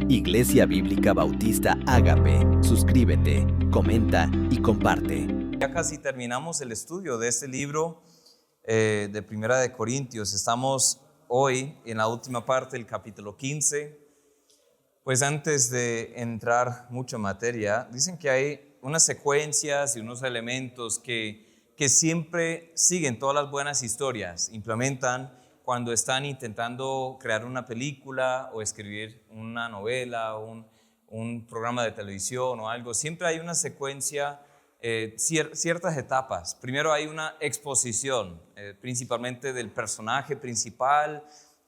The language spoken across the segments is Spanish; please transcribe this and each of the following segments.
Iglesia Bíblica Bautista Ágape. Suscríbete, comenta y comparte. Ya casi terminamos el estudio de este libro de Primera de Corintios. Estamos hoy en la última parte del capítulo 15. Pues antes de entrar mucho en materia, dicen que hay unas secuencias y unos elementos que siempre siguen todas las buenas historias, implementan cuando están intentando crear una película o escribir una novela o un programa de televisión o algo. Siempre hay una secuencia, ciertas etapas. Primero hay una exposición, principalmente del personaje principal,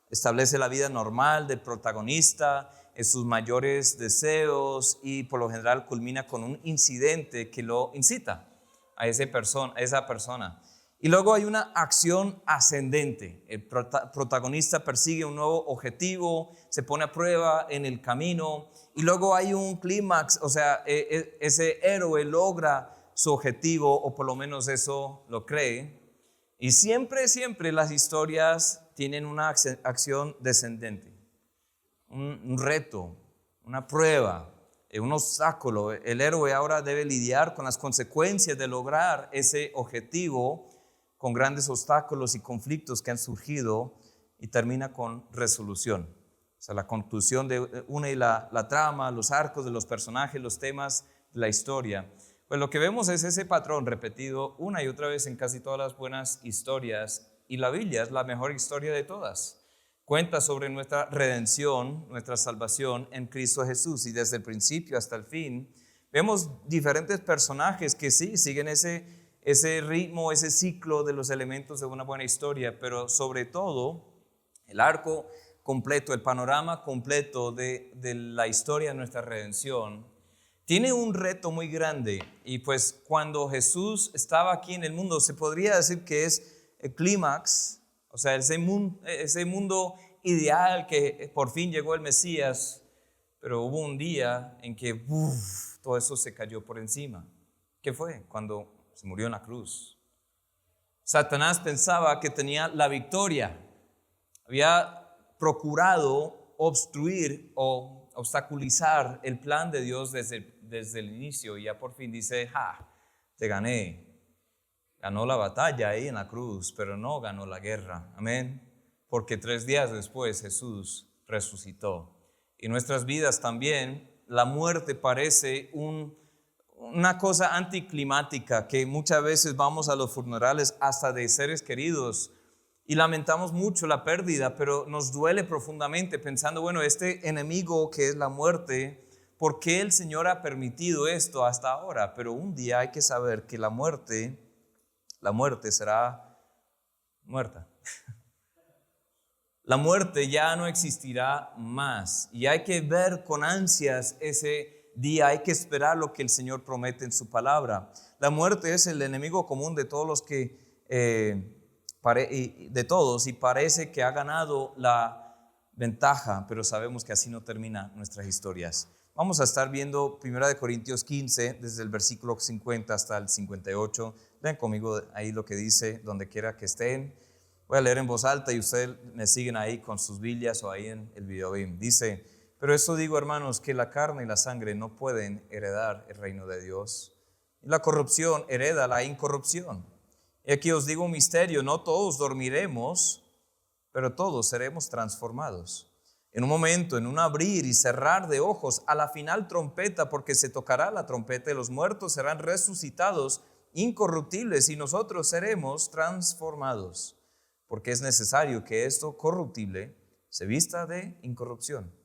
establece la vida normal del protagonista, sus mayores deseos y por lo general culmina con un incidente que lo incita a esa persona. Y luego hay una acción ascendente. El protagonista persigue un nuevo objetivo, se pone a prueba en el camino y luego hay un clímax, o sea, ese héroe logra su objetivo o por lo menos eso lo cree. Y siempre las historias tienen una acción descendente, un reto, una prueba, un obstáculo. El héroe ahora debe lidiar con las consecuencias de lograr ese objetivo, con grandes obstáculos y conflictos que han surgido, y termina con resolución. O sea, la conclusión de una y la trama, los arcos de los personajes, los temas de la historia. Pues lo que vemos es ese patrón repetido una y otra vez en casi todas las buenas historias, y la Biblia es la mejor historia de todas. Cuenta sobre nuestra redención, nuestra salvación en Cristo Jesús, y desde el principio hasta el fin vemos diferentes personajes que sí siguen ese ritmo, ese ciclo de los elementos de una buena historia, pero sobre todo el arco completo, el panorama completo de la historia de nuestra redención tiene un reto muy grande. Y pues cuando Jesús estaba aquí en el mundo, se podría decir que es el clímax, o sea, ese mundo ideal que por fin llegó el Mesías, pero hubo un día en que todo eso se cayó por encima. ¿Qué fue? Cuando se murió en la cruz. Satanás pensaba que tenía la victoria. Había procurado obstruir o obstaculizar el plan de Dios desde el inicio, y ya por fin dice: te gané. Ganó la batalla ahí en la cruz, pero no ganó la guerra. Amén. Porque 3 días después Jesús resucitó. Y en nuestras vidas también la muerte parece una cosa anticlimática, que muchas veces vamos a los funerales hasta de seres queridos y lamentamos mucho la pérdida, pero nos duele profundamente pensando, bueno, este enemigo que es la muerte, ¿por qué el Señor ha permitido esto hasta ahora? Pero un día hay que saber que la muerte será muerta. La muerte ya no existirá más, y hay que ver con ansias ese día, hay que esperar lo que el Señor promete en su palabra. La muerte es el enemigo común de todos los y parece que ha ganado la ventaja, pero sabemos que así no terminan nuestras historias. Vamos a estar viendo 1 Corintios 15, desde el versículo 50 hasta el 58. Vean conmigo ahí lo que dice, donde quiera que estén. Voy a leer en voz alta y ustedes me siguen ahí con sus Biblias o ahí en el video. Dice: pero esto digo, hermanos, que la carne y la sangre no pueden heredar el reino de Dios. Y la corrupción hereda la incorrupción. Y aquí os digo un misterio: no todos dormiremos, pero todos seremos transformados. En un momento, en un abrir y cerrar de ojos, a la final trompeta, porque se tocará la trompeta y los muertos serán resucitados incorruptibles y nosotros seremos transformados. Porque es necesario que esto corruptible se vista de incorrupción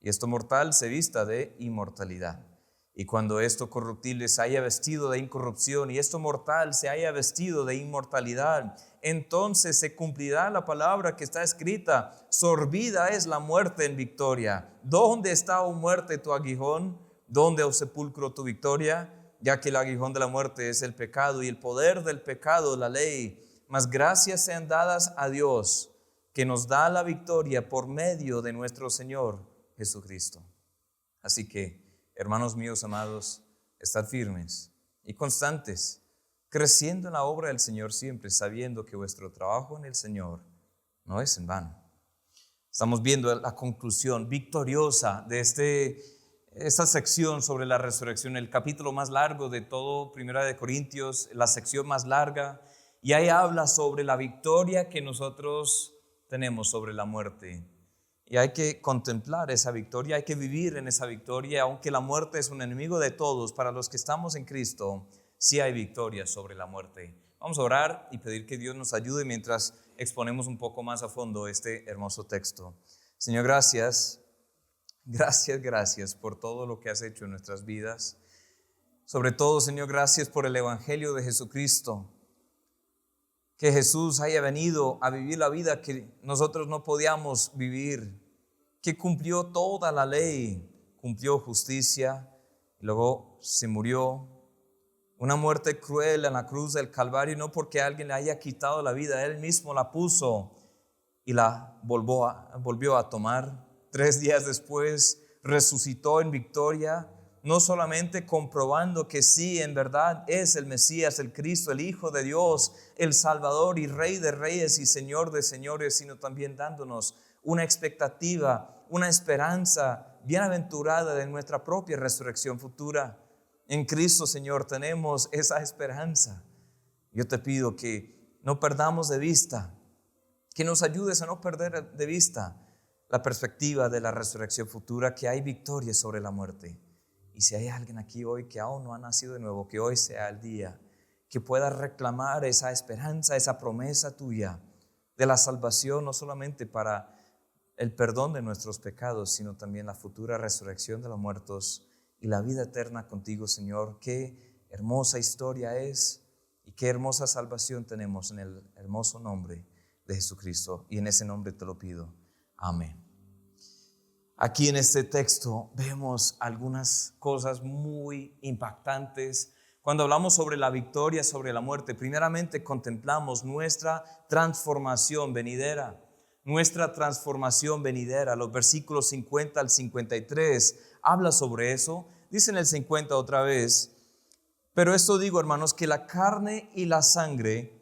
y esto mortal se vista de inmortalidad. Y cuando esto corruptible se haya vestido de incorrupción y esto mortal se haya vestido de inmortalidad, entonces se cumplirá la palabra que está escrita: sorbida es la muerte en victoria. ¿Dónde está, oh muerte, tu aguijón? ¿Dónde, oh sepulcro, tu victoria? Ya que el aguijón de la muerte es el pecado y el poder del pecado la ley. Mas gracias sean dadas a Dios, que nos da la victoria por medio de nuestro Señor Jesucristo. Así que, hermanos míos amados, estad firmes y constantes, creciendo en la obra del Señor siempre, sabiendo que vuestro trabajo en el Señor no es en vano. Estamos viendo la conclusión victoriosa de esta sección sobre la resurrección, el capítulo más largo de todo Primera de Corintios, la sección más larga, y ahí habla sobre la victoria que nosotros tenemos sobre la muerte. Y hay que contemplar esa victoria, hay que vivir en esa victoria, aunque la muerte es un enemigo de todos. Para los que estamos en Cristo, sí hay victoria sobre la muerte. Vamos a orar y pedir que Dios nos ayude mientras exponemos un poco más a fondo este hermoso texto. Señor, gracias por todo lo que has hecho en nuestras vidas. Sobre todo, Señor, gracias por el Evangelio de Jesucristo. Que Jesús haya venido a vivir la vida que nosotros no podíamos vivir, que cumplió toda la ley, cumplió justicia, y luego se murió. Una muerte cruel en la cruz del Calvario, no porque alguien le haya quitado la vida, Él mismo la puso y la volvió a tomar. 3 días después resucitó en victoria, no solamente comprobando que sí, en verdad es el Mesías, el Cristo, el Hijo de Dios, el Salvador y Rey de Reyes y Señor de Señores, sino también dándonos una expectativa, una esperanza bienaventurada de nuestra propia resurrección futura. En Cristo, Señor, tenemos esa esperanza. Yo te pido que no perdamos de vista, que nos ayudes a no perder de vista la perspectiva de la resurrección futura, que hay victoria sobre la muerte. Y si hay alguien aquí hoy que aún no ha nacido de nuevo, que hoy sea el día que pueda reclamar esa esperanza, esa promesa tuya de la salvación, no solamente para el perdón de nuestros pecados, sino también la futura resurrección de los muertos y la vida eterna contigo, Señor. Qué hermosa historia es y qué hermosa salvación tenemos en el hermoso nombre de Jesucristo. Y en ese nombre te lo pido. Amén. Aquí en este texto vemos algunas cosas muy impactantes. Cuando hablamos sobre la victoria sobre la muerte, primeramente contemplamos nuestra transformación venidera. Nuestra transformación venidera. Los versículos 50 al 53 habla sobre eso. Dice en el 50 otra vez: pero esto digo, hermanos, que la carne y la sangre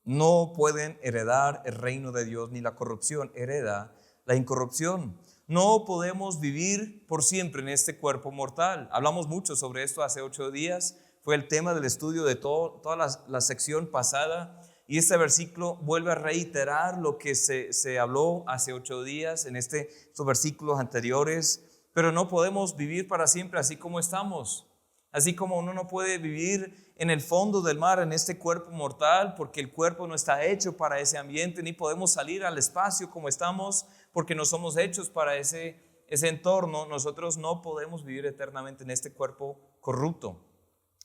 no pueden heredar el reino de Dios, ni la corrupción hereda la incorrupción. No podemos vivir por siempre en este cuerpo mortal. Hablamos mucho sobre esto hace 8 días. Fue el tema del estudio de toda la sección pasada. Y este versículo vuelve a reiterar lo que se habló hace 8 días en estos versículos anteriores. Pero no podemos vivir para siempre así como estamos. Así como uno no puede vivir en el fondo del mar, en este cuerpo mortal, porque el cuerpo no está hecho para ese ambiente, ni podemos salir al espacio como estamos, porque no somos hechos para ese entorno. Nosotros no podemos vivir eternamente en este cuerpo corrupto,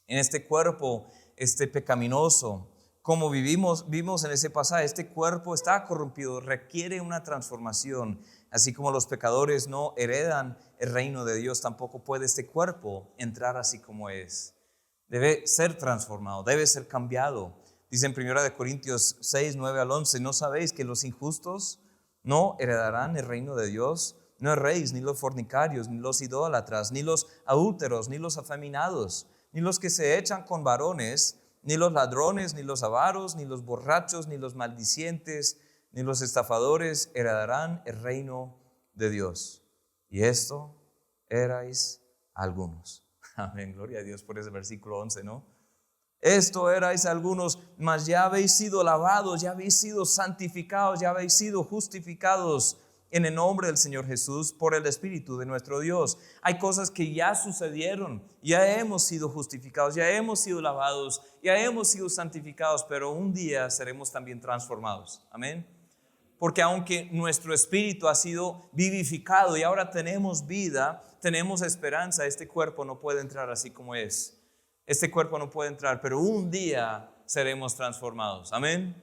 en este cuerpo pecaminoso. Como vimos en ese pasaje, este cuerpo está corrompido, requiere una transformación. Así como los pecadores no heredan el reino de Dios, tampoco puede este cuerpo entrar así como es. Debe ser transformado, debe ser cambiado. Dice en 1 Corintios 6, 9 al 11, ¿no sabéis que los injustos no heredarán el reino de Dios? No erréis, ni los fornicarios, ni los idólatras, ni los adúlteros, ni los afeminados, ni los que se echan con varones, ni los ladrones, ni los avaros, ni los borrachos, ni los maldicientes, ni los estafadores heredarán el reino de Dios. Y esto erais algunos. Amén, gloria a Dios por ese versículo 11, ¿no? Esto erais algunos, mas ya habéis sido lavados, ya habéis sido santificados, ya habéis sido justificados en el nombre del Señor Jesús por el Espíritu de nuestro Dios. Hay cosas que ya sucedieron, ya hemos sido justificados, ya hemos sido lavados, ya hemos sido santificados, pero un día seremos también transformados. Amén. Porque aunque nuestro espíritu ha sido vivificado y ahora tenemos vida, tenemos esperanza, este cuerpo no puede entrar así como es. Este cuerpo no puede entrar, pero un día seremos transformados. Amén.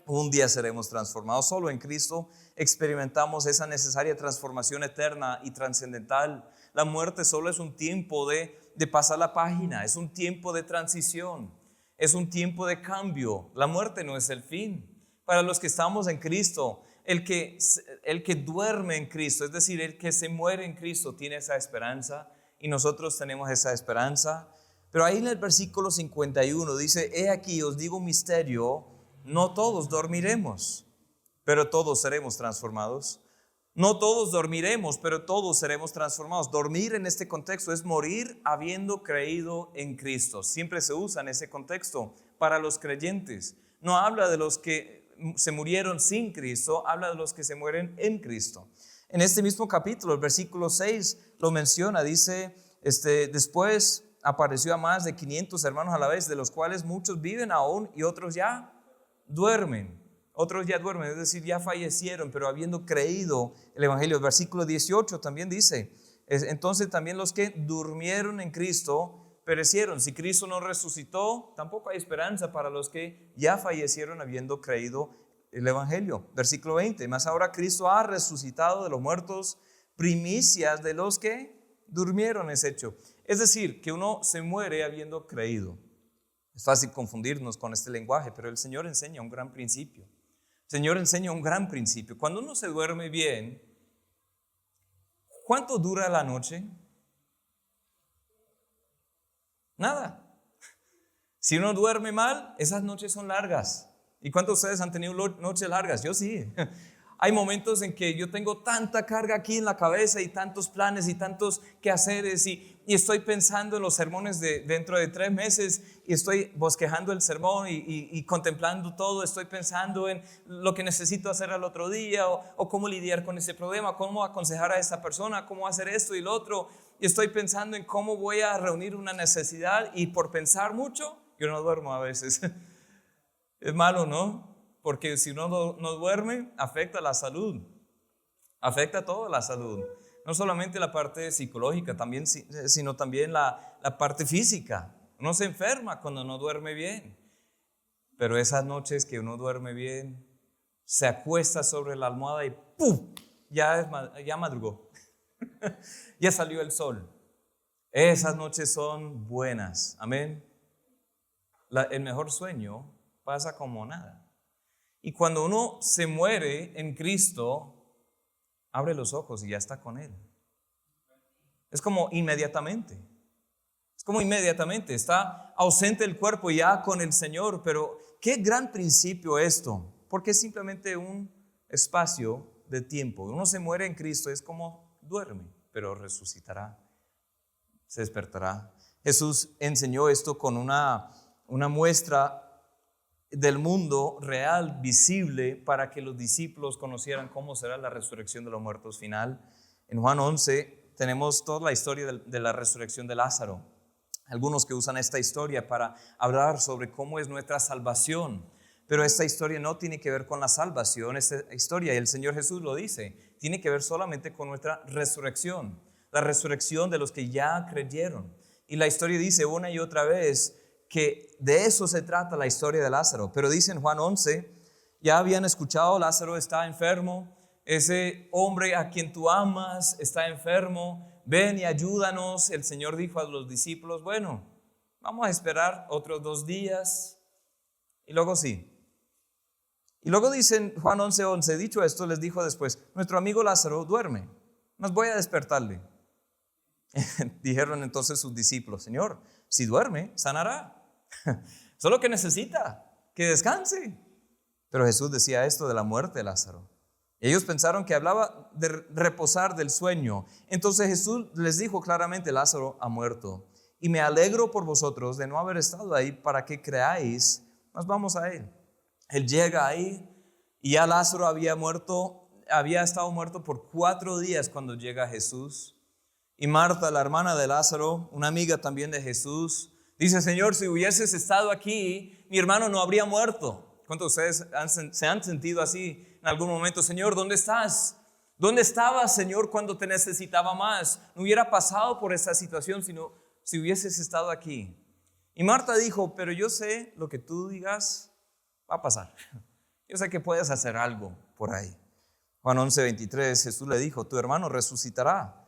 Un día seremos transformados. Solo en Cristo experimentamos esa necesaria transformación eterna y trascendental. La muerte solo es un tiempo de pasar la página, es un tiempo de transición, es un tiempo de cambio. La muerte no es el fin. Para los que estamos en Cristo, el que duerme en Cristo, es decir, el que se muere en Cristo, tiene esa esperanza y nosotros tenemos esa esperanza. Pero ahí en el versículo 51 dice: he aquí os digo un misterio, no todos dormiremos, pero todos seremos transformados. No todos dormiremos, pero todos seremos transformados. Dormir en este contexto es morir habiendo creído en Cristo. Siempre se usa en ese contexto para los creyentes. No habla de los que se murieron sin Cristo, habla de los que se mueren en Cristo. En este mismo capítulo, el versículo 6 lo menciona, dice, después apareció a más de 500 hermanos a la vez, de los cuales muchos viven aún y otros ya duermen. Otros ya duermen, es decir, ya fallecieron, pero habiendo creído el Evangelio. El versículo 18 también dice, entonces también los que durmieron en Cristo perecieron. Si Cristo no resucitó, tampoco hay esperanza para los que ya fallecieron habiendo creído el Evangelio. Versículo 20, mas ahora Cristo ha resucitado de los muertos, primicias de los que durmieron es hecho. Es decir, que uno se muere habiendo creído. Es fácil confundirnos con este lenguaje, pero el Señor enseña un gran principio. El Señor enseña un gran principio. Cuando uno se duerme bien, ¿cuánto dura la noche? Nada. Si uno duerme mal, esas noches son largas. ¿Y cuántos de ustedes han tenido noches largas? Yo sí. Hay momentos en que yo tengo tanta carga aquí en la cabeza y tantos planes y tantos quehaceres y estoy pensando en los sermones de dentro de 3 meses y estoy bosquejando el sermón y contemplando todo. Estoy pensando en lo que necesito hacer al otro día o cómo lidiar con ese problema, cómo aconsejar a esa persona, cómo hacer esto y lo otro. Y estoy pensando en cómo voy a reunir una necesidad y por pensar mucho, yo no duermo a veces. Es malo, ¿no? Porque si uno no duerme, afecta la salud, afecta toda la salud. No solamente la parte psicológica, sino también la parte física. Uno se enferma cuando no duerme bien. Pero esas noches que uno duerme bien, se acuesta sobre la almohada y ¡pum! Ya madrugó. Ya salió el sol. Esas noches son buenas. Amén. El mejor sueño pasa como nada. Y cuando uno se muere en Cristo, abre los ojos y ya está con Él. Es como inmediatamente. Está ausente el cuerpo ya con el Señor. Pero qué gran principio esto, porque es simplemente un espacio de tiempo. Uno se muere en Cristo, es como duerme, pero resucitará, se despertará. Jesús enseñó esto con una muestra del mundo real, visible, para que los discípulos conocieran cómo será la resurrección de los muertos final. En Juan 11 tenemos toda la historia de la resurrección de Lázaro. Algunos que usan esta historia para hablar sobre cómo es nuestra salvación, pero esta historia no tiene que ver con la salvación. Esta historia, y el Señor Jesús lo dice, tiene que ver solamente con nuestra resurrección, la resurrección de los que ya creyeron. Y la historia dice una y otra vez que de eso se trata la historia de Lázaro. Pero dice en Juan 11, ya habían escuchado, Lázaro está enfermo, ese hombre a quien tú amas está enfermo, ven y ayúdanos. El Señor dijo a los discípulos, bueno, vamos a esperar otros 2 días y luego sí. Y luego dice en Juan 11:11, dicho esto, les dijo después, nuestro amigo Lázaro duerme, nos voy a despertarle. Dijeron entonces sus discípulos, Señor, si duerme, sanará. Solo que necesita que descanse. Pero Jesús decía esto de la muerte de Lázaro. Ellos pensaron que hablaba de reposar del sueño. Entonces Jesús les dijo claramente, Lázaro ha muerto. Y me alegro por vosotros de no haber estado ahí para que creáis. Mas vamos a él. Él llega ahí y ya Lázaro había estado muerto por 4 días cuando llega Jesús. Y Marta, la hermana de Lázaro, una amiga también de Jesús, dice, Señor, si hubieses estado aquí, mi hermano no habría muerto. ¿Cuántos de ustedes se han sentido así en algún momento? Señor, ¿dónde estás? ¿Dónde estabas, Señor, cuando te necesitaba más? No hubiera pasado por esta situación sino si hubieses estado aquí. Y Marta dijo, pero yo sé lo que tú digas va a pasar. Yo sé que puedes hacer algo por ahí. Juan 11:23, Jesús le dijo, tu hermano resucitará.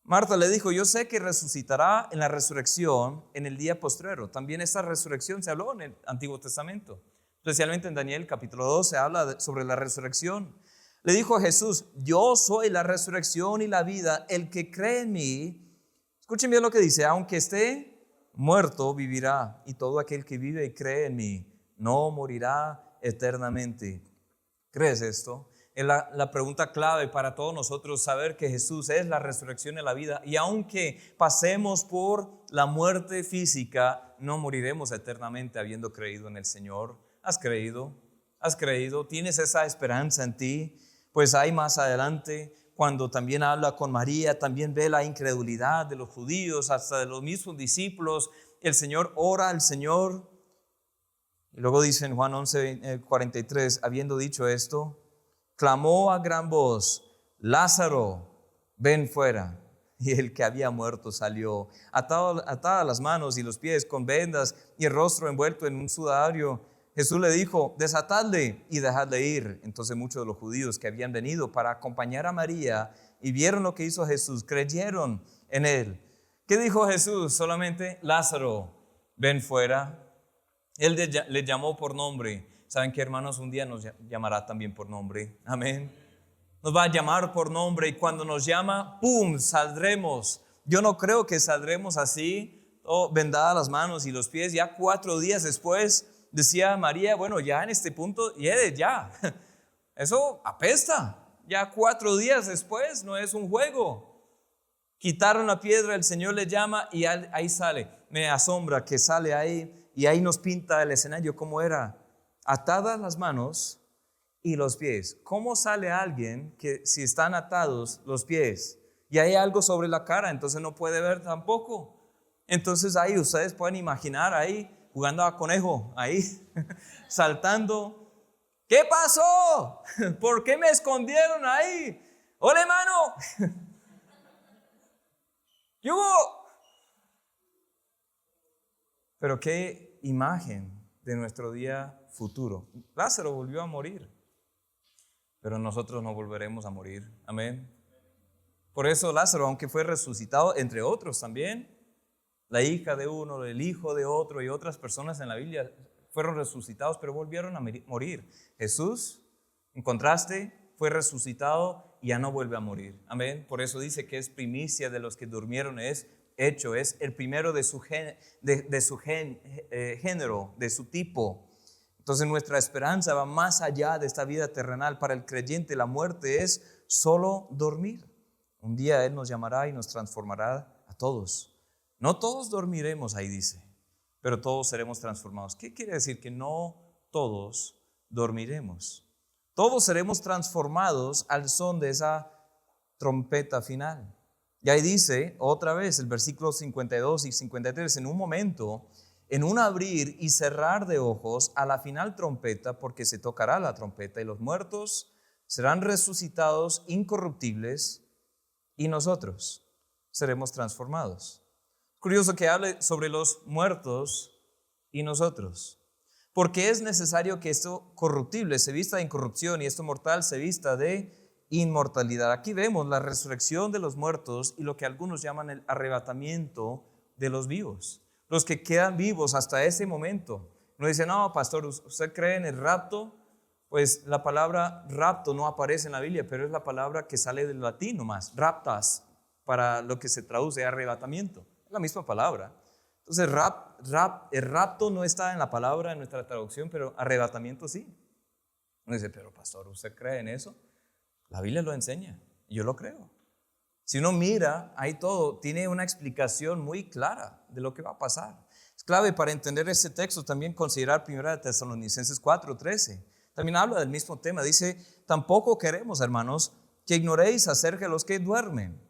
Marta le dijo, yo sé que resucitará en la resurrección en el día postrero. También esta resurrección se habló en el Antiguo Testamento. Especialmente en Daniel capítulo 2 se habla sobre la resurrección. Le dijo a Jesús, yo soy la resurrección y la vida. El que cree en mí, escuchen bien lo que dice, aunque esté muerto, vivirá. Y todo aquel que vive y cree en mí, no morirá eternamente. ¿Crees esto? es la pregunta clave para todos nosotros, saber que Jesús es la resurrección y la vida. Y aunque pasemos por la muerte física, no moriremos eternamente habiendo creído en el Señor. ¿Has creído? ¿Has creído? ¿Tienes esa esperanza en ti? Pues ahí más adelante, cuando también habla con María, también ve la incredulidad de los judíos, hasta de los mismos discípulos. El Señor ora al Señor. Y luego dice en Juan 11:43, habiendo dicho esto, clamó a gran voz, Lázaro, ven fuera. Y el que había muerto salió, atadas las manos y los pies con vendas y el rostro envuelto en un sudario. Jesús le dijo, desatadle y dejadle ir. Entonces muchos de los judíos que habían venido para acompañar a María y vieron lo que hizo Jesús, creyeron en él. ¿Qué dijo Jesús? Solamente, Lázaro, ven fuera. Él le llamó por nombre. ¿Saben qué, hermanos? Un día nos llamará también por nombre. Amén. Nos va a llamar por nombre y cuando nos llama, ¡pum!, saldremos. Yo no creo que saldremos así, vendadas las manos y los pies. Ya 4 días después, decía María, bueno, ya en este punto, ya. Eso apesta. Ya 4 días después, no es un juego. Quitaron la piedra, el Señor le llama y ahí sale. Me asombra que sale ahí y ahí nos pinta el escenario como era. Atadas las manos y los pies. ¿Cómo sale alguien que si están atados los pies y hay algo sobre la cara, entonces no puede ver tampoco? Entonces ahí ustedes pueden imaginar ahí jugando a conejo, ahí saltando. ¿Qué pasó? ¿Por qué me escondieron ahí? ¡Ole, mano! ¿Qué hubo? Pero qué imagen de nuestro día futuro. Lázaro volvió a morir, pero nosotros no volveremos a morir. Amén. Por eso Lázaro, aunque fue resucitado, entre otros también, la hija de uno, el hijo de otro y otras personas en la Biblia fueron resucitados, pero volvieron a morir. Jesús, en contraste, fue resucitado y ya no vuelve a morir. Amén. Por eso dice que es primicia de los que durmieron, es el primero de su género, de su tipo. Entonces nuestra esperanza va más allá de esta vida terrenal. Para el creyente la muerte es solo dormir. Un día Él nos llamará y nos transformará a todos. No todos dormiremos, ahí dice, pero todos seremos transformados. ¿Qué quiere decir? Que no todos dormiremos. Todos seremos transformados al son de esa trompeta final. Y ahí dice otra vez el versículo 52 y 53, en un momento, en un abrir y cerrar de ojos, a la final trompeta, porque se tocará la trompeta y los muertos serán resucitados incorruptibles y nosotros seremos transformados. Curioso que hable sobre los muertos y nosotros, porque es necesario que esto corruptible se vista de incorrupción y esto mortal se vista de inmortalidad. Aquí vemos la resurrección de los muertos y lo que algunos llaman el arrebatamiento de los vivos. Los que quedan vivos hasta ese momento. Uno dice, no, pastor, ¿usted cree en el rapto? Pues la palabra rapto no aparece en la Biblia, pero es la palabra que sale del latín nomás, raptas, para lo que se traduce arrebatamiento. Es la misma palabra. Entonces, el rapto no está en la palabra en nuestra traducción, pero arrebatamiento sí. Uno dice, pero pastor, ¿usted cree en eso? La Biblia lo enseña, y yo lo creo. Si uno mira, ahí todo tiene una explicación muy clara de lo que va a pasar. Es clave para entender este texto también considerar 1 Tesalonicenses 4:13. También habla del mismo tema. Dice, tampoco queremos, hermanos, que ignoréis acerca de los que duermen,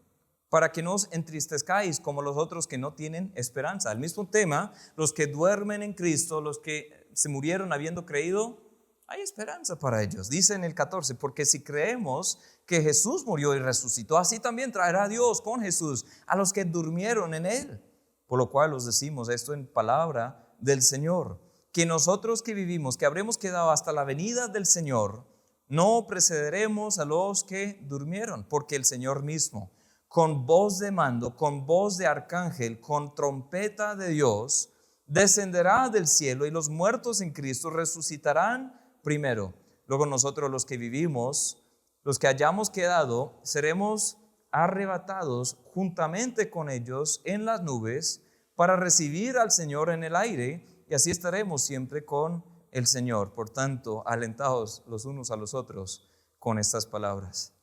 para que no os entristezcáis como los otros que no tienen esperanza. El mismo tema, los que duermen en Cristo, los que se murieron habiendo creído, hay esperanza para ellos. Dice en el 14, porque si creemos que Jesús murió y resucitó, así también traerá Dios con Jesús a los que durmieron en Él. Por lo cual os decimos esto en palabra del Señor, que nosotros que vivimos, que habremos quedado hasta la venida del Señor, no precederemos a los que durmieron, porque el Señor mismo, con voz de mando, con voz de arcángel, con trompeta de Dios, descenderá del cielo y los muertos en Cristo resucitarán primero. Luego nosotros los que vivimos, los que hayamos quedado, seremos arrebatados juntamente con ellos en las nubes para recibir al Señor en el aire y así estaremos siempre con el Señor. Por tanto, alentados los unos a los otros con estas palabras.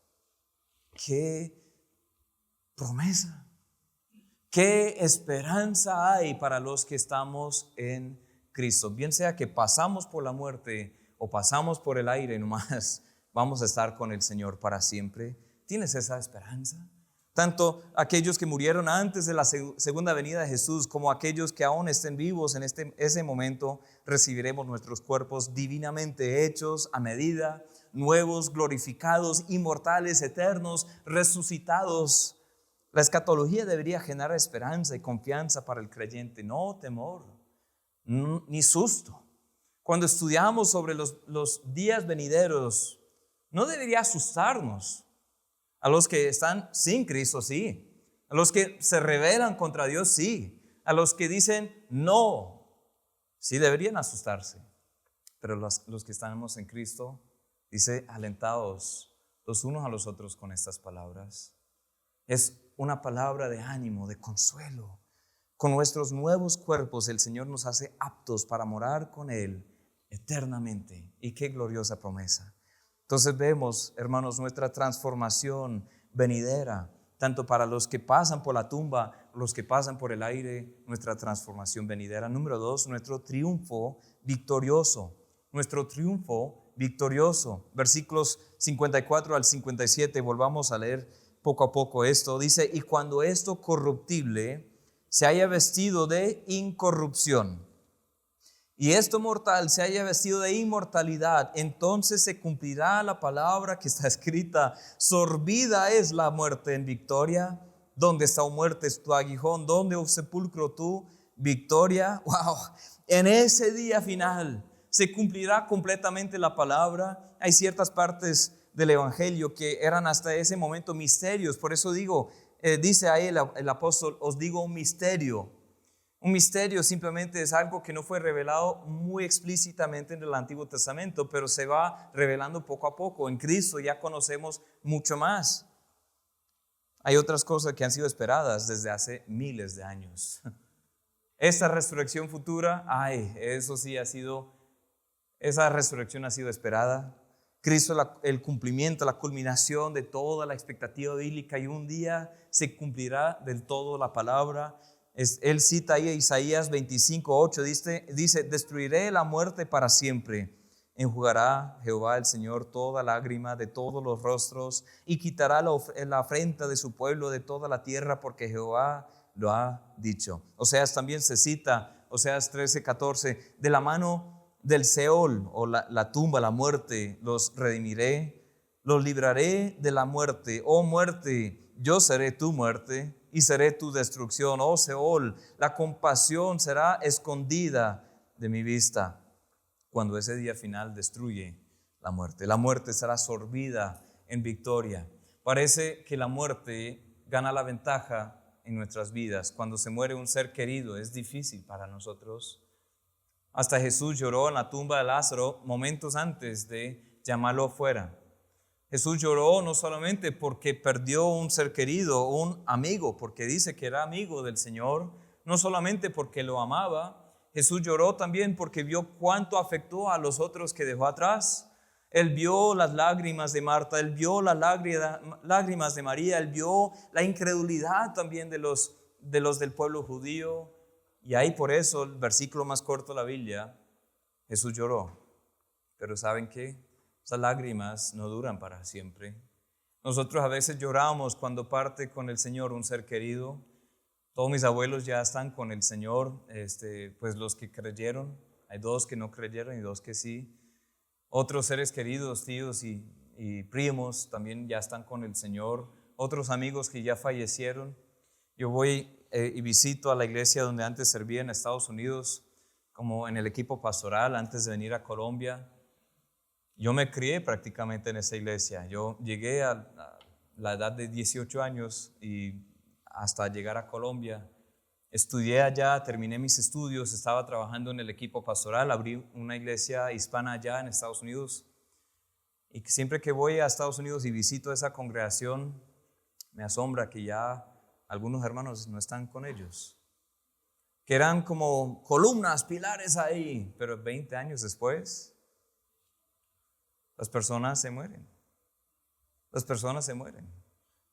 ¡Qué promesa! ¡Qué esperanza hay para los que estamos en Cristo! Bien sea que pasamos por la muerte o pasamos por el aire nomás, vamos a estar con el Señor para siempre. ¿Tienes esa esperanza? Tanto aquellos que murieron antes de la segunda venida de Jesús como aquellos que aún estén vivos en ese momento, recibiremos nuestros cuerpos divinamente hechos a medida, nuevos, glorificados, inmortales, eternos, resucitados. La escatología debería generar esperanza y confianza para el creyente, no temor, ni susto. Cuando estudiamos sobre los días venideros, no debería asustarnos. A los que están sin Cristo, sí. A los que se rebelan contra Dios, sí. A los que dicen no, sí deberían asustarse. Pero los que estamos en Cristo, dice, alentados los unos a los otros con estas palabras. Es una palabra de ánimo, de consuelo. Con nuestros nuevos cuerpos, el Señor nos hace aptos para morar con Él eternamente. Y qué gloriosa promesa. Entonces vemos, hermanos, nuestra transformación venidera, tanto para los que pasan por la tumba, los que pasan por el aire, nuestra transformación venidera. Número 2, nuestro triunfo victorioso. Nuestro triunfo victorioso. Versículos 54 al 57, volvamos a leer poco a poco esto. Dice, y cuando esto corruptible se haya vestido de incorrupción, y esto mortal se haya vestido de inmortalidad, entonces se cumplirá la palabra que está escrita: sorbida es la muerte en victoria. ¿Dónde está, oh muerte, tu aguijón? ¿Dónde, oh sepulcro, tu victoria? Wow. En ese día final se cumplirá completamente la palabra. Hay ciertas partes del evangelio que eran hasta ese momento misterios. Por eso digo, dice ahí el apóstol, os digo un misterio. Un misterio simplemente es algo que no fue revelado muy explícitamente en el Antiguo Testamento, pero se va revelando poco a poco. En Cristo ya conocemos mucho más. Hay otras cosas que han sido esperadas desde hace miles de años. Esta resurrección futura, eso sí esa resurrección ha sido esperada. Cristo es el cumplimiento, la culminación de toda la expectativa bíblica, y un día se cumplirá del todo la palabra. Él cita ahí a Isaías 25:8, dice, destruiré la muerte para siempre, enjugará Jehová el Señor toda lágrima de todos los rostros, y quitará la afrenta de su pueblo de toda la tierra, porque Jehová lo ha dicho. Oseas también se cita, Oseas 13:14, de la mano del Seol, o la tumba, la muerte, los redimiré, los libraré de la muerte. Oh muerte, yo seré tu muerte y seré tu destrucción. Oh Seol, la compasión será escondida de mi vista. Cuando ese día final destruye la muerte será sorbida en victoria. Parece que la muerte gana la ventaja en nuestras vidas. Cuando se muere un ser querido es difícil para nosotros. Hasta Jesús lloró en la tumba de Lázaro momentos antes de llamarlo fuera. Jesús lloró no solamente porque perdió un ser querido, un amigo, porque dice que era amigo del Señor, no solamente porque lo amaba. Jesús lloró también porque vio cuánto afectó a los otros que dejó atrás. Él vio las lágrimas de Marta, él vio las lágrimas de María, él vio la incredulidad también de los del pueblo judío. Y ahí por eso, el versículo más corto de la Biblia, Jesús lloró. Pero ¿saben qué? Esas lágrimas no duran para siempre. Nosotros a veces lloramos cuando parte con el Señor un ser querido. Todos mis abuelos ya están con el Señor, pues los que creyeron. Hay 2 que no creyeron y 2 que sí. Otros seres queridos, tíos y primos también ya están con el Señor. Otros amigos que ya fallecieron. Yo voy y visito a la iglesia donde antes servía en Estados Unidos, como en el equipo pastoral antes de venir a Colombia. Yo me crié prácticamente en esa iglesia. Yo llegué a la edad de 18 años y hasta llegar a Colombia. Estudié allá, terminé mis estudios, estaba trabajando en el equipo pastoral, abrí una iglesia hispana allá en Estados Unidos. Y siempre que voy a Estados Unidos y visito esa congregación, me asombra que ya algunos hermanos no están con ellos, que eran como columnas, pilares ahí, pero 20 años después, las personas se mueren. las personas se mueren.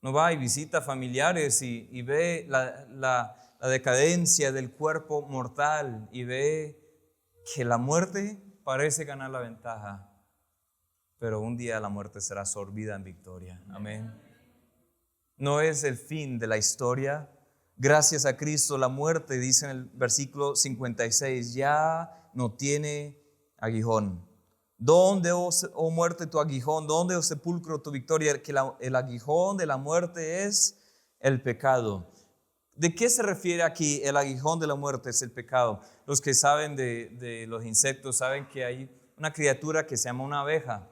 No va y visita familiares y ve la decadencia del cuerpo mortal y ve que la muerte parece ganar la ventaja, pero un día la muerte será sorbida en victoria. Amén. No es el fin de la historia. Gracias a Cristo, la muerte, dice en el versículo 56, ya no tiene aguijón. ¿Dónde, oh muerte, tu aguijón? ¿Dónde, oh sepulcro, tu victoria? Que el aguijón de la muerte es el pecado. ¿De qué se refiere aquí el aguijón de la muerte? Es el pecado. Los que saben de los insectos saben que hay una criatura que se llama una abeja.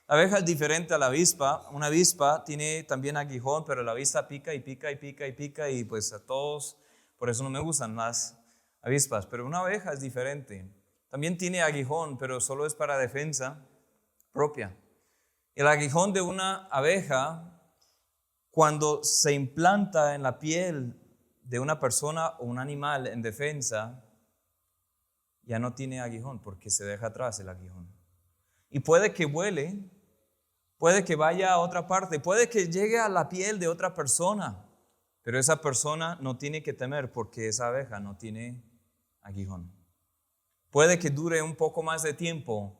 La abeja es diferente a la avispa. Una avispa tiene también aguijón, pero la avispa pica y pica y pica y pica y pues a todos, por eso no me gustan las avispas. Pero una abeja es diferente. También tiene aguijón, pero solo es para defensa propia. El aguijón de una abeja, cuando se implanta en la piel de una persona o un animal en defensa, ya no tiene aguijón porque se deja atrás el aguijón. Y puede que vuele, puede que vaya a otra parte, puede que llegue a la piel de otra persona, pero esa persona no tiene que temer porque esa abeja no tiene aguijón. Puede que dure un poco más de tiempo,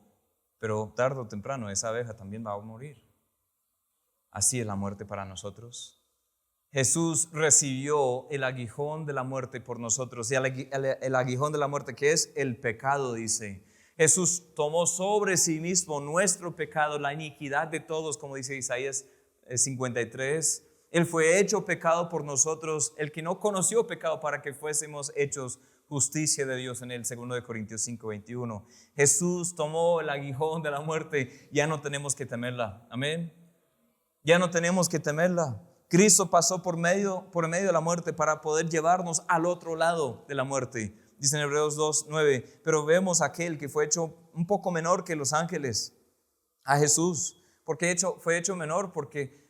pero tarde o temprano esa abeja también va a morir. Así es la muerte para nosotros. Jesús recibió el aguijón de la muerte por nosotros. Y el aguijón de la muerte, que es el pecado, dice. Jesús tomó sobre sí mismo nuestro pecado, la iniquidad de todos, como dice Isaías 53. Él fue hecho pecado por nosotros, el que no conoció pecado, para que fuésemos hechos justicia de Dios en él, 2 Corintios 5:21. Jesús tomó el aguijón de la muerte, ya no tenemos que temerla. Amén. Ya no tenemos que temerla. Cristo pasó por medio de la muerte para poder llevarnos al otro lado de la muerte. Dice en Hebreos 2:9, pero vemos a aquel que fue hecho un poco menor que los ángeles, a Jesús. ¿Por qué fue hecho menor? Porque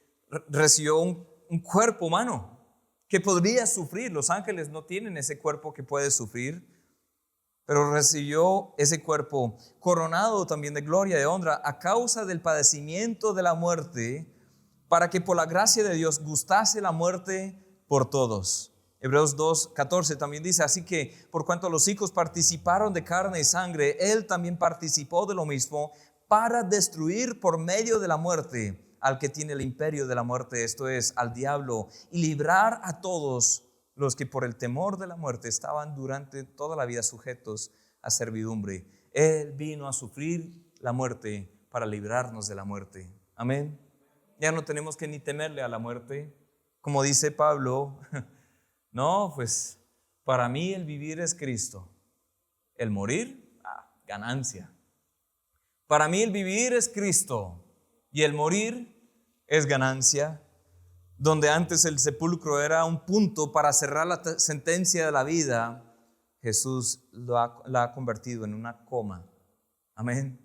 recibió un cuerpo humano que podría sufrir. Los ángeles no tienen ese cuerpo que puede sufrir, pero recibió ese cuerpo coronado también de gloria, de honra, a causa del padecimiento de la muerte, para que por la gracia de Dios gustase la muerte por todos. Hebreos 2:14 también dice, así que por cuanto los hijos participaron de carne y sangre, Él también participó de lo mismo, para destruir por medio de la muerte al que tiene el imperio de la muerte, esto es, al diablo, y librar a todos los que por el temor de la muerte estaban durante toda la vida sujetos a servidumbre. Él vino a sufrir la muerte para librarnos de la muerte. Amén. Ya no tenemos que ni temerle a la muerte. Como dice Pablo, no, pues para mí el vivir es Cristo. El morir, ganancia. Para mí el vivir es Cristo y el morir es ganancia. Donde antes el sepulcro era un punto para cerrar la sentencia de la vida, Jesús la ha convertido en una coma. Amén.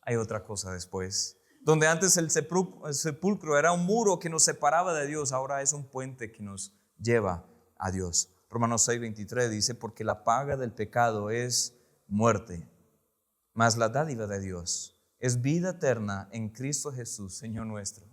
Hay otra cosa después. Donde antes el sepulcro era un muro que nos separaba de Dios, ahora es un puente que nos lleva a Dios. Romanos 6:23 dice, porque la paga del pecado es muerte, mas la dádiva de Dios es vida eterna en Cristo Jesús, Señor nuestro.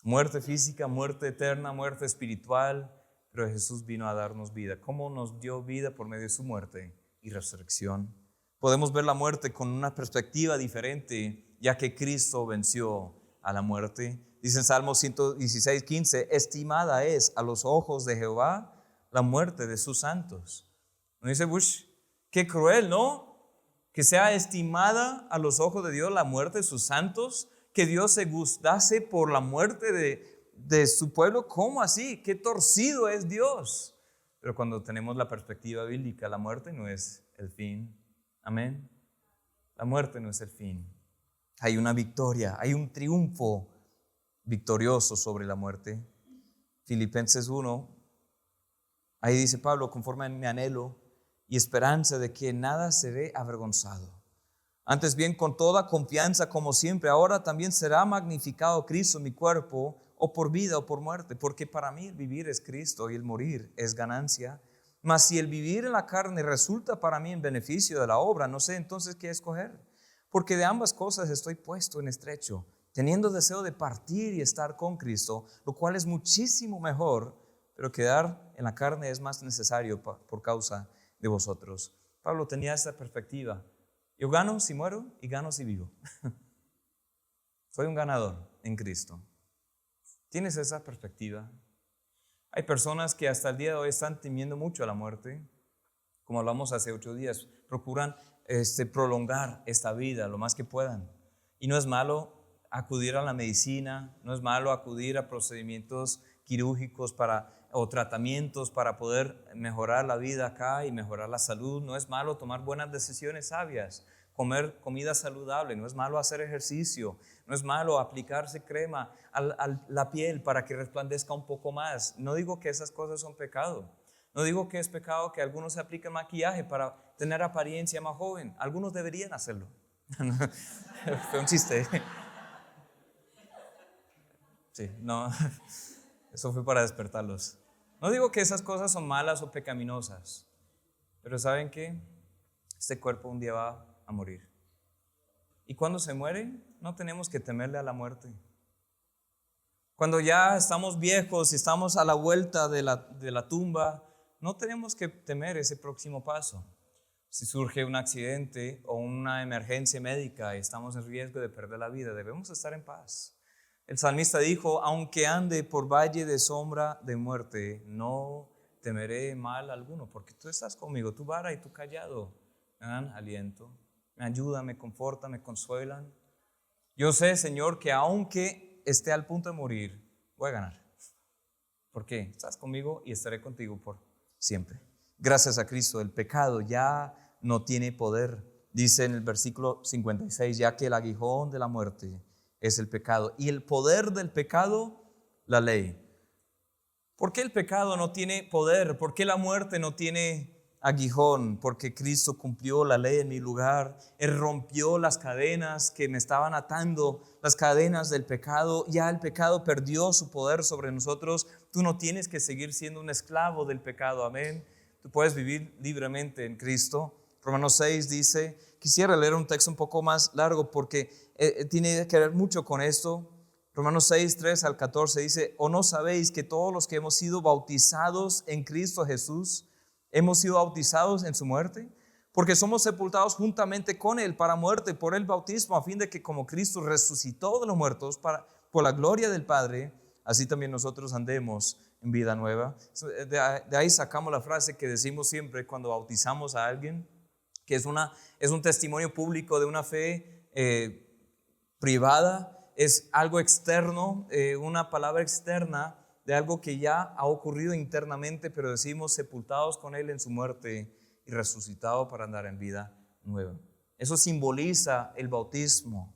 Muerte física, muerte eterna, muerte espiritual, pero Jesús vino a darnos vida. ¿Cómo nos dio vida? Por medio de su muerte y resurrección. Podemos ver la muerte con una perspectiva diferente, ya que Cristo venció a la muerte. Dice en Salmo 116:15, estimada es a los ojos de Jehová la muerte de sus santos. Uno dice, qué cruel, ¿no? Que sea estimada a los ojos de Dios la muerte de sus santos, que Dios se gustase por la muerte de su pueblo. ¿Cómo así? Qué torcido es Dios. Pero cuando tenemos la perspectiva bíblica, la muerte no es el fin. Amén. La muerte no es el fin. Hay una victoria, hay un triunfo victorioso sobre la muerte. Filipenses 1, ahí dice Pablo, conforme a mi anhelo y esperanza de que nada seré avergonzado. Antes bien, con toda confianza, como siempre, ahora también será magnificado Cristo mi cuerpo, o por vida o por muerte, porque para mí el vivir es Cristo y el morir es ganancia. Mas si el vivir en la carne resulta para mí en beneficio de la obra, no sé entonces qué escoger, porque de ambas cosas estoy puesto en estrecho, teniendo deseo de partir y estar con Cristo, lo cual es muchísimo mejor, pero quedar en la carne es más necesario por causa de vosotros. Pablo tenía esta perspectiva. Yo gano si muero y gano si vivo. Soy un ganador en Cristo. ¿Tienes esa perspectiva? Hay personas que hasta el día de hoy están temiendo mucho a la muerte. Como hablamos hace 8 días, procuran prolongar esta vida lo más que puedan. Y no es malo acudir a la medicina, no es malo acudir a procedimientos quirúrgicos o tratamientos para poder mejorar la vida acá y mejorar la salud. No es malo tomar buenas decisiones sabias, comer comida saludable, no es malo hacer ejercicio, no es malo aplicarse crema a la piel para que resplandezca un poco más. No digo que esas cosas son pecado. No digo que es pecado que algunos se apliquen maquillaje para tener apariencia más joven. Algunos deberían hacerlo. Fue un chiste. Sí, no, eso fue para despertarlos. No digo que esas cosas son malas o pecaminosas, pero ¿saben qué? Este cuerpo un día va a morir. Y cuando se muere, no tenemos que temerle a la muerte. Cuando ya estamos viejos y estamos a la vuelta de la tumba, no tenemos que temer ese próximo paso. Si surge un accidente o una emergencia médica y estamos en riesgo de perder la vida, debemos estar en paz. El salmista dijo, aunque ande por valle de sombra de muerte, no temeré mal alguno, porque tú estás conmigo, tu vara y tu callado me dan aliento, me ayudan, me confortan, me consuelan. Yo sé, Señor, que aunque esté al punto de morir, voy a ganar. ¿Por qué? Estás conmigo y estaré contigo por siempre. Gracias a Cristo, el pecado ya no tiene poder. Dice en el versículo 56, ya que el aguijón de la muerte es el pecado y el poder del pecado, la ley. ¿Por qué el pecado no tiene poder? ¿Por qué la muerte no tiene aguijón? Porque Cristo cumplió la ley en mi lugar. Él rompió las cadenas que me estaban atando, las cadenas del pecado. Ya el pecado perdió su poder sobre nosotros. Tú no tienes que seguir siendo un esclavo del pecado, amén. Tú puedes vivir libremente en Cristo. Romanos 6 dice, quisiera leer un texto un poco más largo porque tiene que ver mucho con esto. Romanos 6, 3 al 14 dice, ¿o no sabéis que todos los que hemos sido bautizados en Cristo Jesús, hemos sido bautizados en su muerte? Porque somos sepultados juntamente con Él para muerte por el bautismo, a fin de que como Cristo resucitó de los muertos por la gloria del Padre, así también nosotros andemos en vida nueva. De ahí sacamos la frase que decimos siempre cuando bautizamos a alguien, que es un testimonio público de una fe privada, es algo externo, una palabra externa de algo que ya ha ocurrido internamente, pero decimos sepultados con Él en su muerte y resucitado para andar en vida nueva. Eso simboliza el bautismo.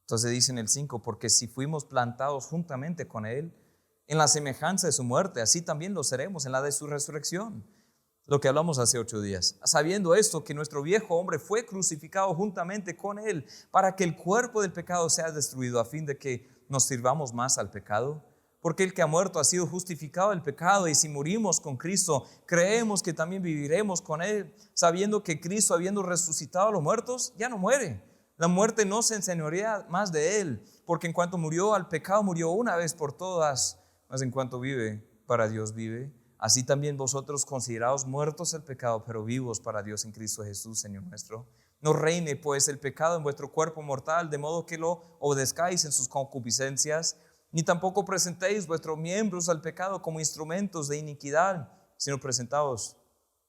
Entonces dice en el 5, porque si fuimos plantados juntamente con Él en la semejanza de su muerte, así también lo seremos en la de su resurrección. Lo que hablamos hace 8 días. Sabiendo esto, que nuestro viejo hombre fue crucificado juntamente con Él para que el cuerpo del pecado sea destruido, a fin de que nos sirvamos más al pecado. Porque el que ha muerto ha sido justificado del pecado, y si morimos con Cristo, creemos que también viviremos con Él, sabiendo que Cristo, habiendo resucitado a los muertos, ya no muere. La muerte no se enseñorea más de Él, porque en cuanto murió al pecado, murió una vez por todas, mas en cuanto vive, para Dios vive. Así también vosotros, considerados muertos al pecado, pero vivos para Dios en Cristo Jesús, Señor nuestro. No reine pues el pecado en vuestro cuerpo mortal, de modo que lo obedezcáis en sus concupiscencias, ni tampoco presentéis vuestros miembros al pecado como instrumentos de iniquidad, sino presentaos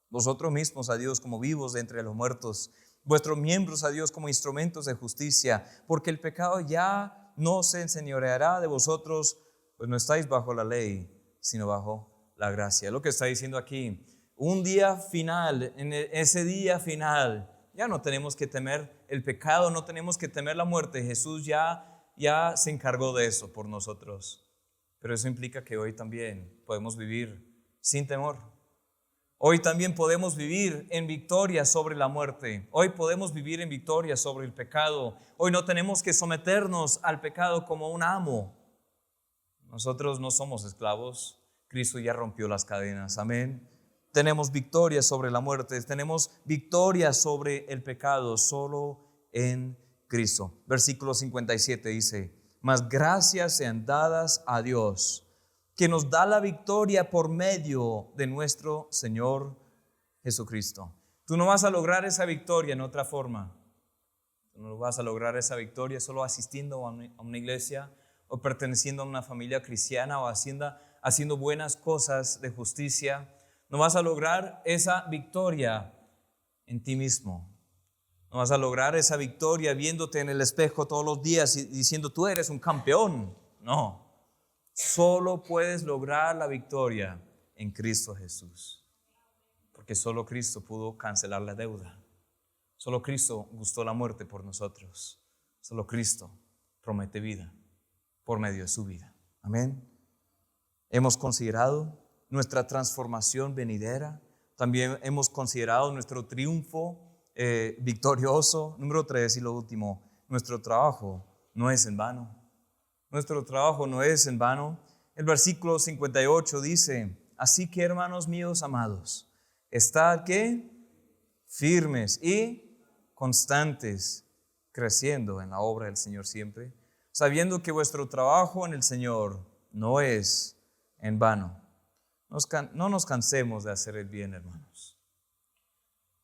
vosotros mismos a Dios como vivos de entre los muertos, vuestros miembros a Dios como instrumentos de justicia, porque el pecado ya no se enseñoreará de vosotros, pues no estáis bajo la ley, sino bajo la gracia. Lo que está diciendo aquí, un día final, en ese día final, ya no tenemos que temer el pecado, no tenemos que temer la muerte. Jesús ya se encargó de eso por nosotros. Pero eso implica que hoy también podemos vivir sin temor. Hoy también podemos vivir en victoria sobre la muerte. Hoy podemos vivir en victoria sobre el pecado. Hoy no tenemos que someternos al pecado como un amo. Nosotros no somos esclavos. Cristo ya rompió las cadenas, amén. Tenemos victoria sobre la muerte, tenemos victoria sobre el pecado solo en Cristo. Versículo 57 dice, mas gracias sean dadas a Dios, que nos da la victoria por medio de nuestro Señor Jesucristo. Tú no vas a lograr esa victoria en otra forma. Tú no vas a lograr esa victoria solo asistiendo a una iglesia o perteneciendo a una familia cristiana o haciendo buenas cosas de justicia. No vas a lograr esa victoria en ti mismo. No vas a lograr esa victoria viéndote en el espejo todos los días y diciendo tú eres un campeón. No. Solo puedes lograr la victoria en Cristo Jesús. Porque solo Cristo pudo cancelar la deuda. Solo Cristo gustó la muerte por nosotros. Solo Cristo promete vida por medio de su vida. Amén. Hemos considerado nuestra transformación venidera. También hemos considerado nuestro triunfo victorioso. Número 3 y lo último, nuestro trabajo no es en vano. Nuestro trabajo no es en vano. El versículo 58 dice, así que hermanos míos amados, estad ¿qué? Firmes y constantes, creciendo en la obra del Señor siempre, sabiendo que vuestro trabajo en el Señor no es en vano. No nos cansemos de hacer el bien, hermanos.